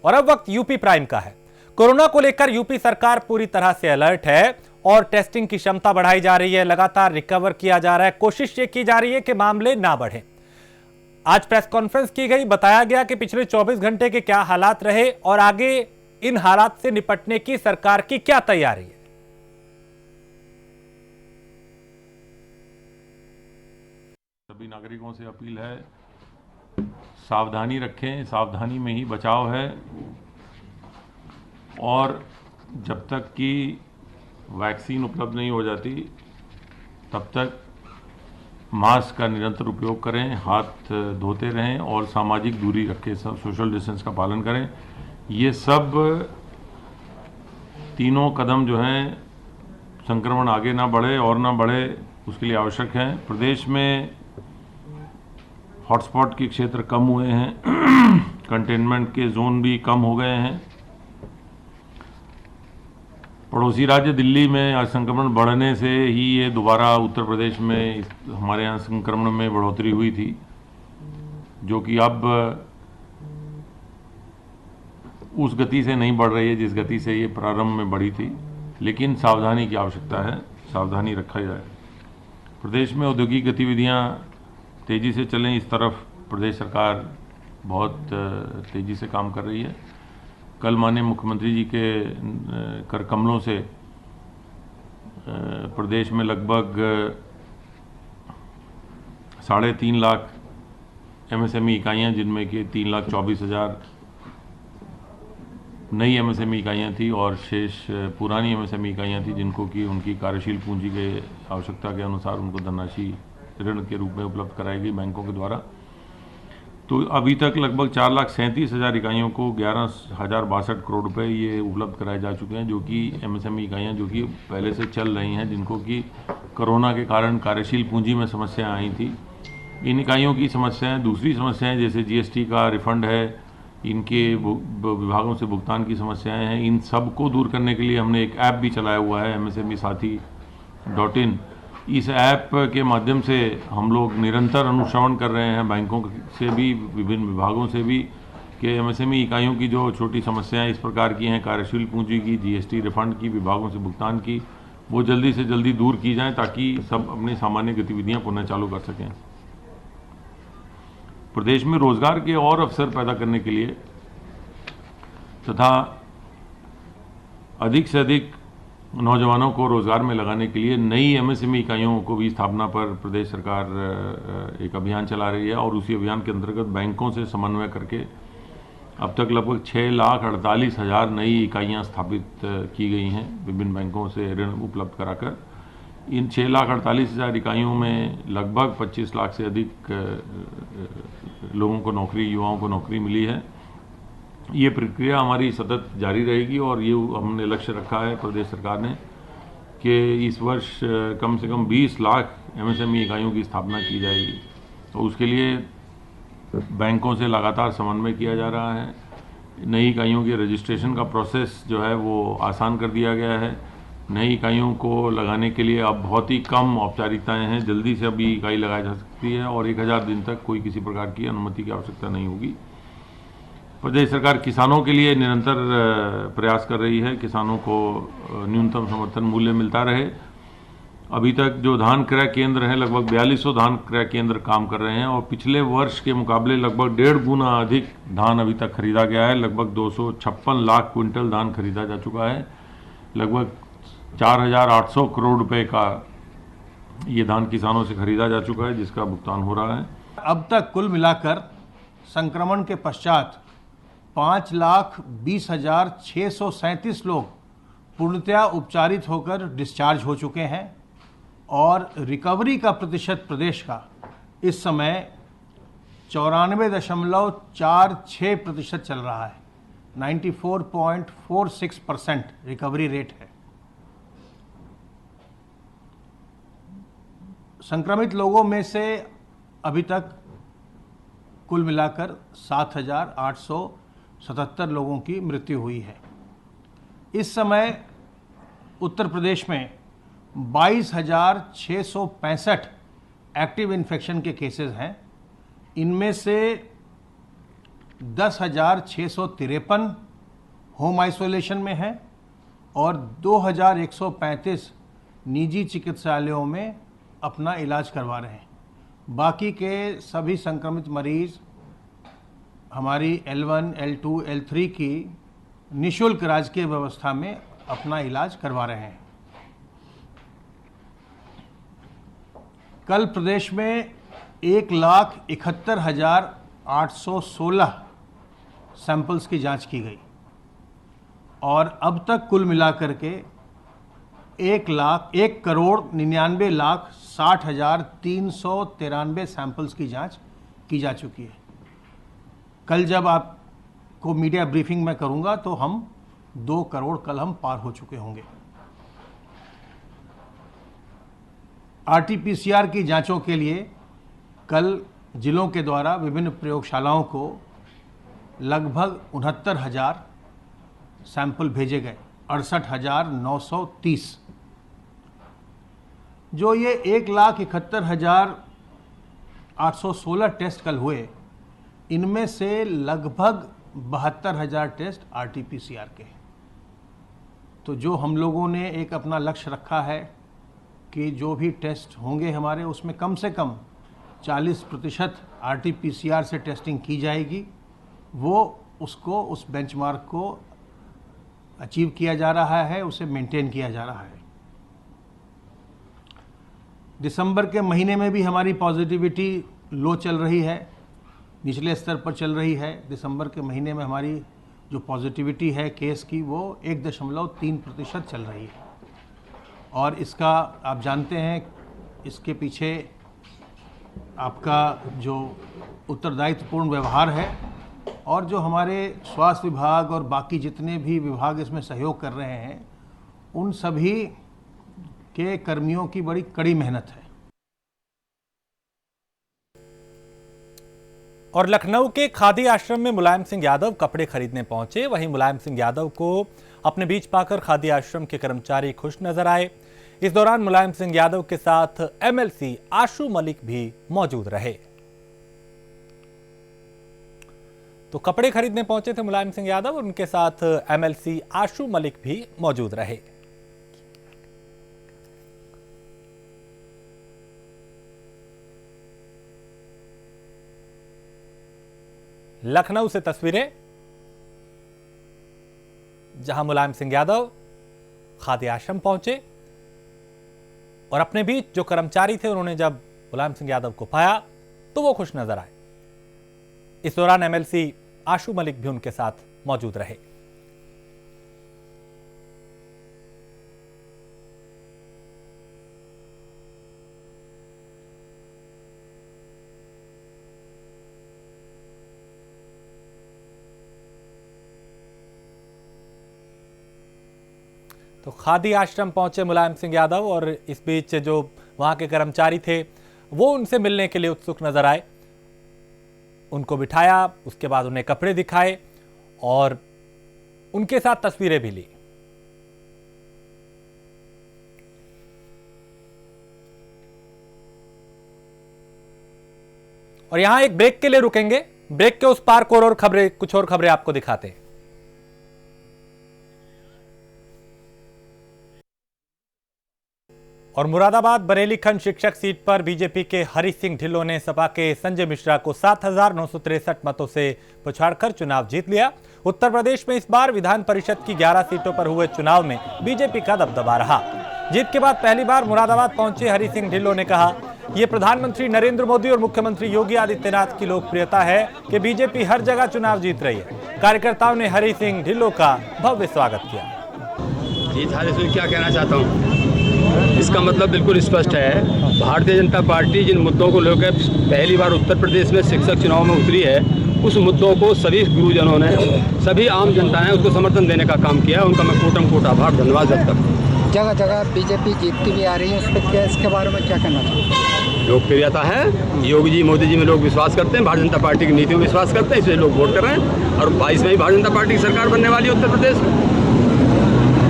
और अब वक्त यूपी प्राइम का है। कोरोना को लेकर यूपी सरकार पूरी तरह से अलर्ट है और टेस्टिंग की क्षमता बढ़ाई जा रही है, लगातार रिकवर किया जा रहा है, कोशिश ये की जा रही है कि मामले ना बढ़े। आज प्रेस कॉन्फ्रेंस की गई, बताया गया कि पिछले 24 घंटे के क्या हालात रहे और आगे इन हालात से निपटने की सरकार की क्या तैयारी है। सभी नागरिकों से अपील है, सावधानी रखें, सावधानी में ही बचाव है और जब तक कि वैक्सीन उपलब्ध नहीं हो जाती तब तक मास्क का निरंतर उपयोग करें, हाथ धोते रहें और सामाजिक दूरी रखें, सब सोशल डिस्टेंस का पालन करें। ये सब तीनों कदम जो हैं संक्रमण आगे ना बढ़े और ना बढ़े उसके लिए आवश्यक हैं। प्रदेश में हॉटस्पॉट के क्षेत्र कम हुए हैं, कंटेनमेंट के जोन भी कम हो गए हैं। पड़ोसी राज्य दिल्ली में आज संक्रमण बढ़ने से ही ये दोबारा उत्तर प्रदेश में हमारे यहाँ संक्रमण में बढ़ोतरी हुई थी, जो कि अब उस गति से नहीं बढ़ रही है जिस गति से ये प्रारंभ में बढ़ी थी। लेकिन सावधानी की आवश्यकता है, सावधानी रखा जाए। प्रदेश में औद्योगिक गतिविधियाँ तेज़ी से चलें, इस तरफ प्रदेश सरकार बहुत तेज़ी से काम कर रही है। कल माननीय मुख्यमंत्री जी के कर कमलों से प्रदेश में लगभग 3.5 लाख MSME इकाइयाँ, जिनमें कि 3,24,000 नई MSME इकाइयाँ थी और शेष पुरानी MSME इकाइयाँ थी, जिनको कि उनकी कार्यशील पूंजी के आवश्यकता के अनुसार उनको धनराशि ऋण के रूप में उपलब्ध कराई गई बैंकों के द्वारा। तो अभी तक लगभग 4,37,000 इकाइयों को 11,062 करोड़ रुपए ये उपलब्ध कराए जा चुके हैं, जो कि MSME इकाइयाँ जो कि पहले से चल रही हैं, जिनको कि कोरोना के कारण कार्यशील पूंजी में समस्याएं आई थी। इन इकाइयों की समस्याएं, दूसरी समस्याएं जैसे GST का रिफंड है, इनके विभागों से भुगतान की समस्याएं हैं, इन सब को दूर करने के लिए हमने एक ऐप भी चलाया हुआ है, MSME साथी.in। इस ऐप के माध्यम से हम लोग निरंतर अनुश्रवण कर रहे हैं बैंकों से भी, विभिन्न विभागों से भी, कि MSME इकाइयों की जो छोटी समस्याएं इस प्रकार की हैं, कार्यशील पूंजी की, GST रिफंड की, विभागों से भुगतान की, वो जल्दी से जल्दी दूर की जाएं ताकि सब अपनी सामान्य गतिविधियां पुनः चालू कर सकें। प्रदेश में रोजगार के और अवसर पैदा करने के लिए तथा अधिक से अधिक नौजवानों को रोजगार में लगाने के लिए नई MSME इकाइयों को भी स्थापना पर प्रदेश सरकार एक अभियान चला रही है और उसी अभियान के अंतर्गत बैंकों से समन्वय करके अब तक लगभग 6,48,000 नई इकाइयां स्थापित की गई हैं, विभिन्न बैंकों से ऋण उपलब्ध कराकर। इन 6,48,000 इकाइयों में लगभग 25 लाख से अधिक लोगों को नौकरी, युवाओं को नौकरी मिली है। ये प्रक्रिया हमारी सतत जारी रहेगी और ये हमने लक्ष्य रखा है प्रदेश सरकार ने कि इस वर्ष कम से कम 20 लाख MSME इकाइयों की स्थापना की जाएगी। तो उसके लिए बैंकों से लगातार समन्वय किया जा रहा है। नई इकाइयों के रजिस्ट्रेशन का प्रोसेस जो है वो आसान कर दिया गया है। नई इकाइयों को लगाने के लिए अब बहुत ही कम औपचारिकताएं हैं, जल्दी से अभी इकाई लगाई जा सकती है और 1000 दिन तक कोई किसी प्रकार की अनुमति की आवश्यकता नहीं होगी। प्रदेश सरकार किसानों के लिए निरंतर प्रयास कर रही है, किसानों को न्यूनतम समर्थन मूल्य मिलता रहे। अभी तक जो धान क्रय केंद्र हैं, लगभग 4200 धान क्रय केंद्र काम कर रहे हैं और पिछले वर्ष के मुकाबले लगभग 1.5 गुना अधिक धान अभी तक खरीदा गया है। लगभग 256 लाख क्विंटल धान खरीदा जा चुका है। लगभग 4,800 करोड़ रुपए का ये धान किसानों से खरीदा जा चुका है, जिसका भुगतान हो रहा है। अब तक कुल मिलाकर संक्रमण के पश्चात 5,20,637 लोग पूर्णतया उपचारित होकर डिस्चार्ज हो चुके हैं और रिकवरी का प्रतिशत प्रदेश का इस समय 94.46% चल रहा है। 94.46% रिकवरी रेट है। संक्रमित लोगों में से अभी तक कुल मिलाकर 7,877 लोगों की मृत्यु हुई है। इस समय उत्तर प्रदेश में 22,665 एक्टिव इन्फेक्शन के केसेस हैं। इनमें से 10,653 होम आइसोलेशन में हैं और 2,135 निजी चिकित्सालयों में अपना इलाज करवा रहे हैं। बाकी के सभी संक्रमित मरीज हमारी L1, L2, L3 की निःशुल्क राजकीय व्यवस्था में अपना इलाज करवा रहे हैं। कल प्रदेश में 1,71,816 सैंपल्स की जांच की गई और अब तक कुल मिलाकर के 1,99,60,393 सैंपल्स की जांच की जा चुकी है। कल जब आपको मीडिया ब्रीफिंग में करूंगा तो हम 2 करोड़ कल हम पार हो चुके होंगे। RT-PCR की जांचों के लिए कल जिलों के द्वारा विभिन्न प्रयोगशालाओं को लगभग 69,000 सैंपल भेजे गए, 68,930। जो ये 1,71,816 टेस्ट कल हुए, इनमें से लगभग 72,000 टेस्ट RT-PCR के। तो जो हम लोगों ने एक अपना लक्ष्य रखा है कि जो भी टेस्ट होंगे हमारे, उसमें कम से कम 40% RT-PCR से टेस्टिंग की जाएगी, वो उसको उस बेंचमार्क को अचीव किया जा रहा है, उसे मेंटेन किया जा रहा है। दिसंबर के महीने में भी हमारी पॉजिटिविटी लो चल रही है, निचले स्तर पर चल रही है। दिसंबर के महीने में हमारी जो पॉजिटिविटी है केस की, वो 1.3% चल रही है। और इसका आप जानते हैं, इसके पीछे आपका जो उत्तरदायित्वपूर्ण व्यवहार है और जो हमारे स्वास्थ्य विभाग और बाकी जितने भी विभाग इसमें सहयोग कर रहे हैं, उन सभी के कर्मियों की बड़ी कड़ी मेहनत है। और लखनऊ के खादी आश्रम में मुलायम सिंह यादव कपड़े खरीदने पहुंचे। वहीं मुलायम सिंह यादव को अपने बीच पाकर खादी आश्रम के कर्मचारी खुश नजर आए। इस दौरान मुलायम सिंह यादव के साथ MLC आशु मलिक भी मौजूद रहे। तो कपड़े खरीदने पहुंचे थे मुलायम सिंह यादव, और उनके साथ MLC आशु मलिक भी मौजूद रहे। लखनऊ से तस्वीरें, जहां मुलायम सिंह यादव खादी आश्रम पहुंचे और अपने बीच जो कर्मचारी थे, उन्होंने जब मुलायम सिंह यादव को पाया तो वो खुश नजर आए। इस दौरान MLC आशु मलिक भी उनके साथ मौजूद रहे। तो खादी आश्रम पहुंचे मुलायम सिंह यादव और इस बीच जो वहां के कर्मचारी थे वो उनसे मिलने के लिए उत्सुक नजर आए। उनको बिठाया, उसके बाद उन्हें कपड़े दिखाए और उनके साथ तस्वीरें भी ली। और यहां एक ब्रेक के लिए रुकेंगे। ब्रेक के उस पार को और खबरें, कुछ और खबरें आपको दिखाते हैं। और मुरादाबाद बरेली खंड शिक्षक सीट पर बीजेपी के हरि सिंह ढिल्लों ने सपा के संजय मिश्रा को 7,963 मतों से पछाड़कर चुनाव जीत लिया। उत्तर प्रदेश में इस बार विधान परिषद की 11 सीटों पर हुए चुनाव में बीजेपी का दबदबा रहा। जीत के बाद पहली बार मुरादाबाद पहुंचे हरि सिंह ढिल्लों ने कहा, ये प्रधानमंत्री नरेंद्र मोदी और मुख्यमंत्री योगी आदित्यनाथ की लोकप्रियता है कि बीजेपी हर जगह चुनाव जीत रही है। कार्यकर्ताओं ने हरि सिंह ढिल्लों का भव्य स्वागत किया। जीत हारे से क्या कहना चाहता हूँ, इसका मतलब बिल्कुल स्पष्ट है। भारतीय जनता पार्टी जिन मुद्दों को लेकर पहली बार उत्तर प्रदेश में शिक्षक चुनाव में उतरी है, उस मुद्दों को सभी गुरुजनों ने, सभी आम जनता ने उसको समर्थन देने का काम किया। उनका मैं कोटम कोट आभार धन्यवाद व्यक्त करता हूँ। जगह जगह बीजेपी जीतती भी आ रही है, उस पर क्या, इसके बारे में क्या कहना चाहिए? लोकप्रियता है, योगी जी मोदी जी में लोग विश्वास करते हैं, भारतीय जनता पार्टी की नीतियों में विश्वास करते हैं, इसलिए लोग वोट कर रहे हैं। और 22 में भी भारतीय जनता पार्टी की सरकार बनने वाली है उत्तर प्रदेश में।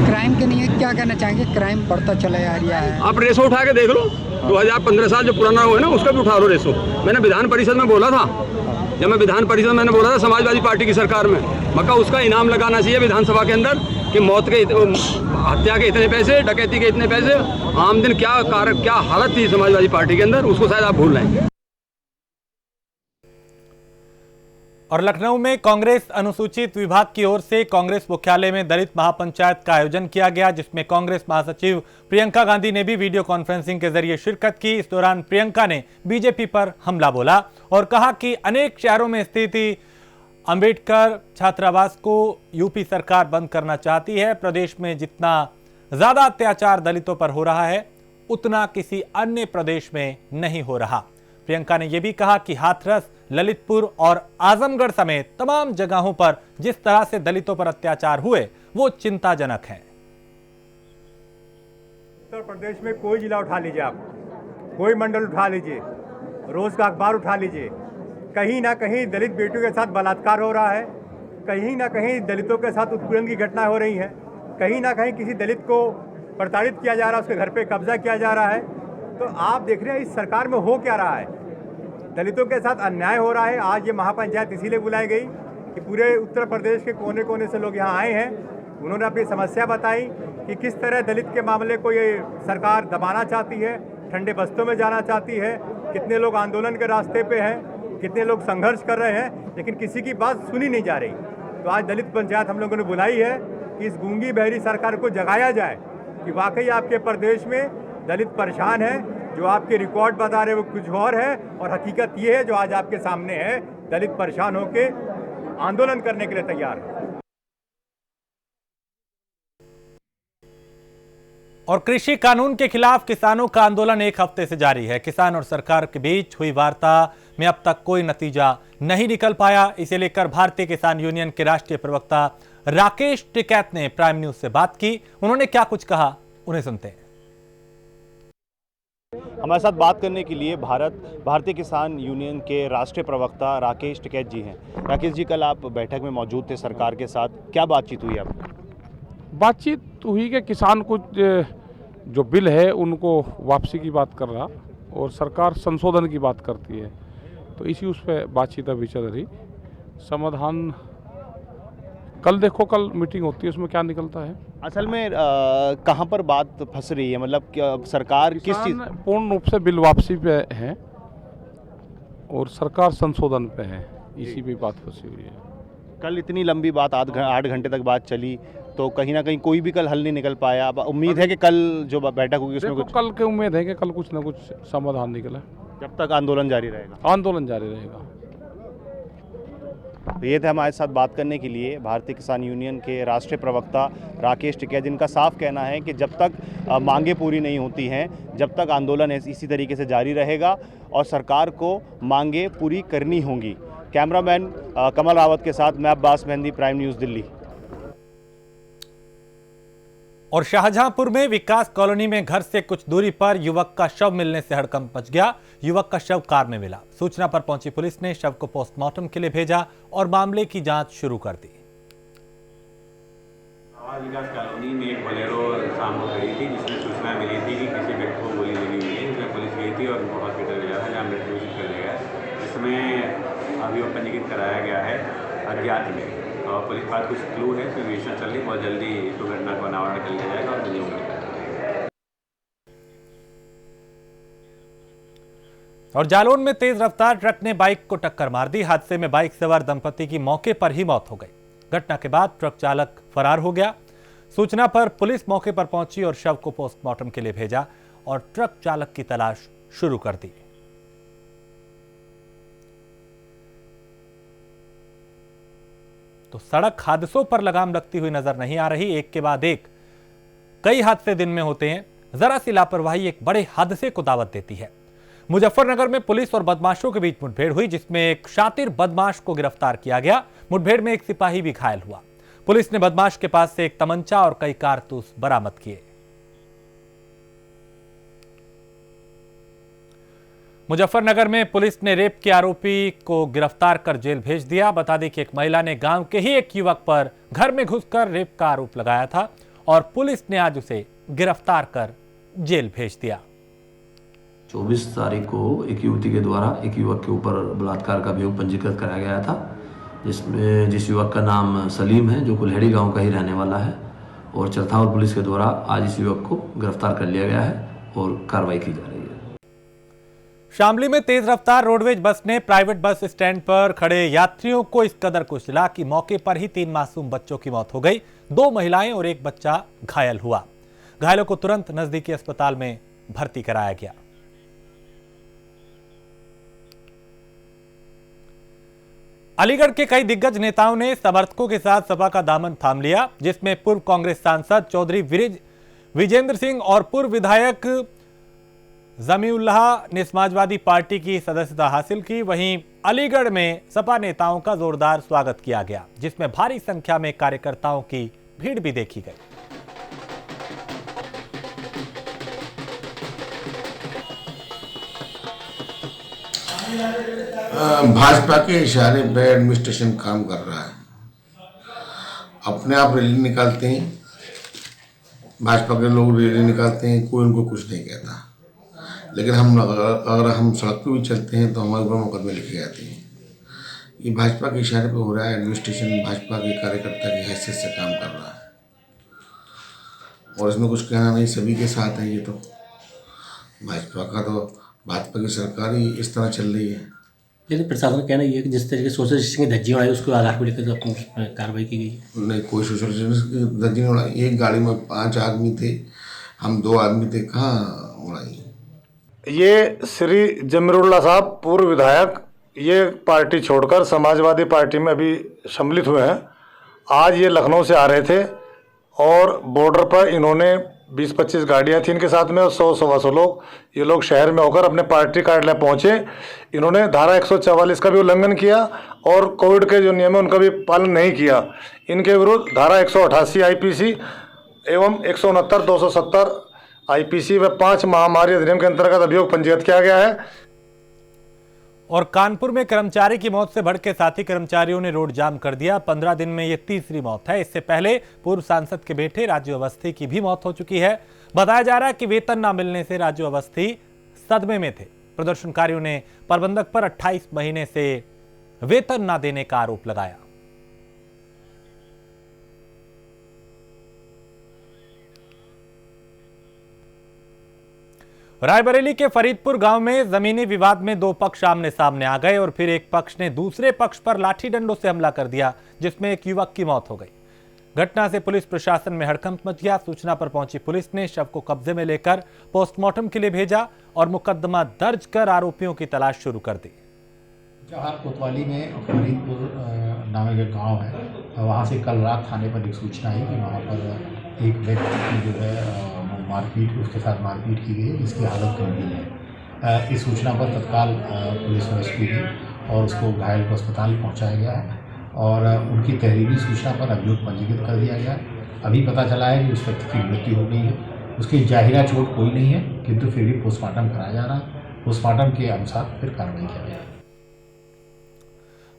क्राइम के लिए क्या कहना चाहेंगे? क्राइम बढ़ता चला आ रहा है। आप रेसो उठा के देख लो, 2015 साल जो पुराना हुआ है ना, उसका भी उठा लो रेसो। मैंने विधान परिषद में बोला था जब मैं विधान परिषद मैंने बोला था समाजवादी पार्टी की सरकार में, मक्का उसका इनाम लगाना चाहिए विधानसभा के अंदर कि मौत के हत्या के इतने पैसे, डकैती के इतने पैसे, आम दिन क्या हालत थी समाजवादी पार्टी के अंदर, उसको शायद आप भूल रहे हैं। और लखनऊ में कांग्रेस अनुसूचित विभाग की ओर से कांग्रेस मुख्यालय में दलित महापंचायत का आयोजन किया गया, जिसमें कांग्रेस महासचिव प्रियंका गांधी ने भी वीडियो कॉन्फ्रेंसिंग के जरिए शिरकत की। इस दौरान प्रियंका ने बीजेपी पर हमला बोला और कहा कि अनेक शहरों में स्थिति अंबेडकर छात्रावास को यूपी सरकार बंद करना चाहती है। प्रदेश में जितना ज्यादा अत्याचार दलितों पर हो रहा है उतना किसी अन्य प्रदेश में नहीं हो रहा। प्रियंका ने यह भी कहा कि हाथरस, ललितपुर और आजमगढ़ समेत तमाम जगहों पर जिस तरह से दलितों पर अत्याचार हुए वो चिंताजनक है। उत्तर प्रदेश में कोई जिला उठा लीजिए, आप कोई मंडल उठा लीजिए, रोज का अखबार उठा लीजिए, कहीं ना कहीं दलित बेटियों के साथ बलात्कार हो रहा है, कहीं ना कहीं दलितों के साथ उत्पीड़न की घटनाएं हो रही हैं, कहीं ना कहीं किसी दलित को प्रताड़ित किया जा रहा है, उसके घर पे कब्जा किया जा रहा है। तो आप देख रहे हैं इस सरकार में हो क्या रहा है, दलितों के साथ अन्याय हो रहा है। आज ये महापंचायत इसीलिए बुलाई गई कि पूरे उत्तर प्रदेश के कोने कोने से लोग यहाँ आए हैं, उन्होंने अपनी समस्या बताई कि किस तरह दलित के मामले को ये सरकार दबाना चाहती है, ठंडे बस्तों में जाना चाहती है, कितने लोग आंदोलन के रास्ते पे हैं, कितने लोग संघर्ष कर रहे हैं, लेकिन किसी की बात सुनी नहीं जा रही। तो आज दलित पंचायत हम लोगों ने बुलाई है कि इस गूंगी बहरी सरकार को जगाया जाए कि वाकई आपके प्रदेश में दलित परेशान है, जो आपके रिकॉर्ड बता रहे वो कुछ और है और हकीकत ये है जो आज आपके सामने है, दलित परेशान होके आंदोलन करने के लिए तैयार है। और कृषि कानून के खिलाफ किसानों का आंदोलन एक हफ्ते से जारी है। किसान और सरकार के बीच हुई वार्ता में अब तक कोई नतीजा नहीं निकल पाया। इसे लेकर भारतीय किसान यूनियन के राष्ट्रीय प्रवक्ता राकेश टिकैत ने प्राइम न्यूज से बात की। उन्होंने क्या कुछ कहा, उन्हें सुनते हैं। हमारे साथ बात करने के लिए भारतीय किसान यूनियन के राष्ट्रीय प्रवक्ता राकेश टिकैत जी हैं। राकेश जी, कल आप बैठक में मौजूद थे सरकार के साथ, क्या बातचीत हुई आपकी? बातचीत हुई कि किसान को जो बिल है उनको वापसी की बात कर रहा और सरकार संशोधन की बात करती है, तो इसी उस पर बातचीत अभी चल रही। समाधान कल देखो, कल मीटिंग होती है, उसमें क्या निकलता है। असल में कहाँ पर बात फंस रही है, मतलब सरकार किस चीज़? पूर्ण रूप से बिल वापसी पे है और सरकार संशोधन पे है, इसी पे बात फंसी हुई है। कल इतनी लंबी बात 8 घंटे तक बात चली, तो कहीं ना कहीं कोई भी कल हल नहीं निकल पाया। अब उम्मीद है कि कल जो बैठक होगी उसमें कुछ, कल के उम्मीद है कि कल कुछ ना कुछ समाधान निकले। जब तक आंदोलन जारी रहेगा? आंदोलन जारी रहेगा। तो ये थे हमारे साथ बात करने के लिए भारतीय किसान यूनियन के राष्ट्रीय प्रवक्ता राकेश टिकैत, जिनका साफ कहना है कि जब तक मांगे पूरी नहीं होती हैं, जब तक आंदोलन इसी तरीके से जारी रहेगा और सरकार को मांगे पूरी करनी होंगी। कैमरामैन कमल रावत के साथ मैं अब्बास मेहंदी, प्राइम न्यूज़, दिल्ली। और शाहजहांपुर में विकास कॉलोनी में घर से कुछ दूरी पर युवक का शव मिलने से हड़कंप मच गया। युवक का शव कार में मिला। सूचना पर पहुंची पुलिस ने शव को पोस्टमार्टम के लिए भेजा और मामले की जांच शुरू कर दी। विकास कॉलोनी में एक बोलेरो शाम को खड़ी थी, जिसमें सूचना मिली थी कि किसी व्यक्ति को गोली लगी हुई है। इसमें पुलिस गई थी और उनको हॉस्पिटल ले गया था, जहाँ मृत्यु घोषित कर दिया गया। इसमें अभी वो पंजीकृत कराया गया है अज्ञात में, और पुलिस के पास कुछ क्लू है, तो इन्वेस्टिगेशन चल रही, बहुत जल्दी इस दुर्घटना को अनावरण कर लिया जाएगा और बंदी होगी। और जालौन में तेज रफ्तार ट्रक ने बाइक को टक्कर मार दी। हादसे में बाइक सवार दंपति की मौके पर ही मौत हो गई। घटना के बाद ट्रक चालक फरार हो गया। सूचना पर पुलिस मौके पर पहुंची और शव को पोस्टमार्टम के लिए भेजा और ट्रक चालक की तलाश शुरू कर दी। तो सड़क हादसों पर लगाम लगती हुई नजर नहीं आ रही। एक के बाद एक कई हादसे दिन में होते हैं। जरा सी लापरवाही एक बड़े हादसे को दावत देती है। मुजफ्फरनगर में पुलिस और बदमाशों के बीच मुठभेड़ हुई, जिसमें एक शातिर बदमाश को गिरफ्तार किया गया। मुठभेड़ में एक सिपाही भी घायल हुआ। पुलिस ने बदमाश के पास से एक तमंचा और कई कारतूस बरामद किए। मुजफ्फरनगर में पुलिस ने रेप के आरोपी को गिरफ्तार कर जेल भेज दिया। बता दें कि एक महिला ने गांव के ही एक युवक पर घर में घुसकर रेप का आरोप लगाया था और पुलिस ने आज उसे गिरफ्तार कर जेल भेज दिया। 24 तारीख को एक युवती के द्वारा एक युवक के ऊपर बलात्कार का अभियोग पंजीकृत कराया गया था, जिसमें जिस युवक का नाम सलीम है, जो कुल्हेड़ी गांव का ही रहने वाला है, और चरथावल पुलिस के द्वारा आज इस युवक को गिरफ्तार कर लिया गया है और कार्रवाई की जा रही है। शामली में तेज रफ्तार रोडवेज बस ने प्राइवेट बस स्टैंड पर खड़े यात्रियों को इस कदर कुचला कि मौके पर ही 3 मासूम बच्चों की मौत हो गई। 2 महिलाएं और 1 बच्चा घायल हुआ। घायलों को तुरंत नजदीकी अस्पताल में भर्ती कराया गया। अलीगढ़ के कई दिग्गज नेताओं ने समर्थकों के साथ सपा का दामन थाम लिया, जिसमें पूर्व कांग्रेस सांसद चौधरी विजेंद्र सिंह और पूर्व विधायक जमीउल्लाह ने समाजवादी पार्टी की सदस्यता हासिल की। वहीं अलीगढ़ में सपा नेताओं का जोरदार स्वागत किया गया, जिसमें भारी संख्या में कार्यकर्ताओं की भीड़ भी देखी गई। भाजपा के इशारे पे एडमिनिस्ट्रेशन काम कर रहा है। अपने आप रैली निकालते हैं, भाजपा के लोग रैली निकालते हैं, कोई उनको कुछ नहीं कहता। लेकिन अगर हम सड़क पे भी चलते हैं तो हमारे ऊपर मुकदमे लिखे जाते हैं। ये भाजपा के इशारे पे हो रहा है। एडमिनिस्ट्रेशन भाजपा के कार्यकर्ता की हैसियत से काम कर रहा है और इसमें कुछ कहना नहीं, सभी के साथ है। ये तो भाजपा की सरकार ही इस तरह चल रही है। लेकिन प्रशासन का कहना ये है कि जिस तरीके से सोशल डिस्टेंसिंग की धज्जियां उड़ाई, उसको आधार पर लेकर अपनी कार्रवाई की गई। नहीं, कोई सोशल डिस्टेंसिंग की धज्जी नहीं उड़ाई। एक गाड़ी में 5 आदमी थे, हम 2 आदमी थे, कहाँ उड़ाई। ये श्री जमीरुल्लाह साहब पूर्व विधायक, ये पार्टी छोड़कर समाजवादी पार्टी में अभी सम्मिलित हुए हैं। आज ये लखनऊ से आ रहे थे और बॉर्डर पर इन्होंने 20-25 गाड़ियाँ थी इनके साथ में और 100-125 लोग, ये लोग शहर में होकर अपने पार्टी कार्यालय पहुँचे। इन्होंने धारा 144 का भी उल्लंघन किया और कोविड के जो नियम है उनका भी पालन नहीं किया। इनके विरुद्ध धारा 188 IPC एवं 169, 270 IPC व 5 महामारी अधिनियम के अंतर्गत अभियोग पंजीकृत किया गया है। और कानपुर में कर्मचारी की मौत से भड़के साथी कर्मचारियों ने रोड जाम कर दिया। 15 दिन में यह तीसरी मौत है। इससे पहले पूर्व सांसद के बेटे राजू अवस्थी की भी मौत हो चुकी है। बताया जा रहा है कि वेतन न मिलने से राजू अवस्थी सदमे में थे। प्रदर्शनकारियों ने प्रबंधक पर 28 महीने से वेतन न देने का आरोप लगाया। रायबरेली के फरीदपुर गांव में जमीनी विवाद में 2 पक्ष आमने सामने आ गए और फिर एक पक्ष ने दूसरे पक्ष पर लाठी डंडों से हमला कर दिया, जिसमें एक युवक की मौत हो गई। घटना से पुलिस प्रशासन में हड़कंप मच गया। सूचना पर पहुंची पुलिस ने शव को कब्जे में लेकर पोस्टमार्टम के लिए भेजा और मुकदमा दर्ज कर आरोपियों की तलाश शुरू कर दी। जहां कोतवाली में फरीदपुर नामे का गाँव है, वहाँ से कल रात थाने पर एक सूचना है कि वहाँ पर एक व्यक्ति की जो है मारपीट, उसके साथ मारपीट की गई, जिसकी हालत गंभीर है। इस सूचना पर तत्काल पुलिस रेस्क्यू की और उसको घायल को अस्पताल पहुंचाया गया है और उनकी तहरीरी सूचना पर अभियोग पंजीकृत कर दिया गया। अभी पता चला है कि उस व्यक्ति की मृत्यु हो गई है। उसकी जाहिरा चोट कोई नहीं है, किंतु फिर भी पोस्टमार्टम कराया जा रहा है। पोस्टमार्टम के अनुसार फिर कार्रवाई किया गया।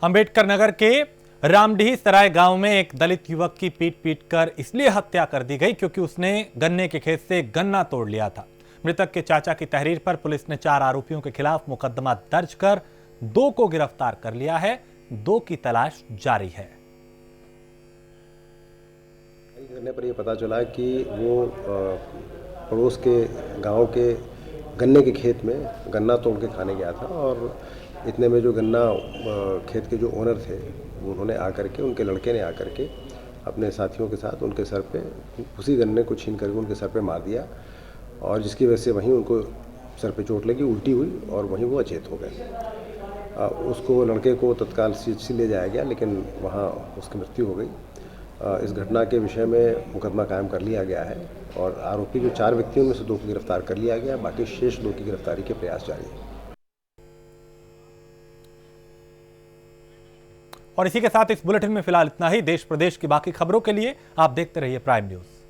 अंबेडकर नगर के रामडीह सराय गांव में एक दलित युवक की पीट कर इसलिए हत्या कर दी गई क्योंकि उसने गन्ने के खेत से गन्ना तोड़ लिया था। मृतक के चाचा की तहरीर पर पुलिस ने 4 आरोपियों के खिलाफ मुकदमा दर्ज कर 2 को गिरफ्तार कर लिया है। 2 की तलाश जारी है। करने पर यह पता चला कि वो पड़ोस के गांव के गन्ने के खेत में गन्ना तोड़ के खाने गया था और इतने में जो गन्ना खेत के जो ओनर थे उन्होंने आकर के, उनके लड़के ने आकर के अपने साथियों के साथ उनके सर पे उसी गन्ने को छीन करके उनके सर पे मार दिया और जिसकी वजह से वहीं उनको सर पे चोट लगी, उल्टी हुई और वहीं वो अचेत हो गए। उसको लड़के को तत्काल CHC ले जाया गया, लेकिन वहाँ उसकी मृत्यु हो गई। इस घटना के विषय में मुकदमा कायम कर लिया गया है और आरोपी जो 4 व्यक्तियों में से 2 को गिरफ्तार कर लिया गया, बाकी शेष 2 की गिरफ्तारी के प्रयास जारी है। और इसी के साथ इस बुलेटिन में फिलहाल इतना ही। देश प्रदेश की बाकी खबरों के लिए आप देखते रहिए प्राइम न्यूज।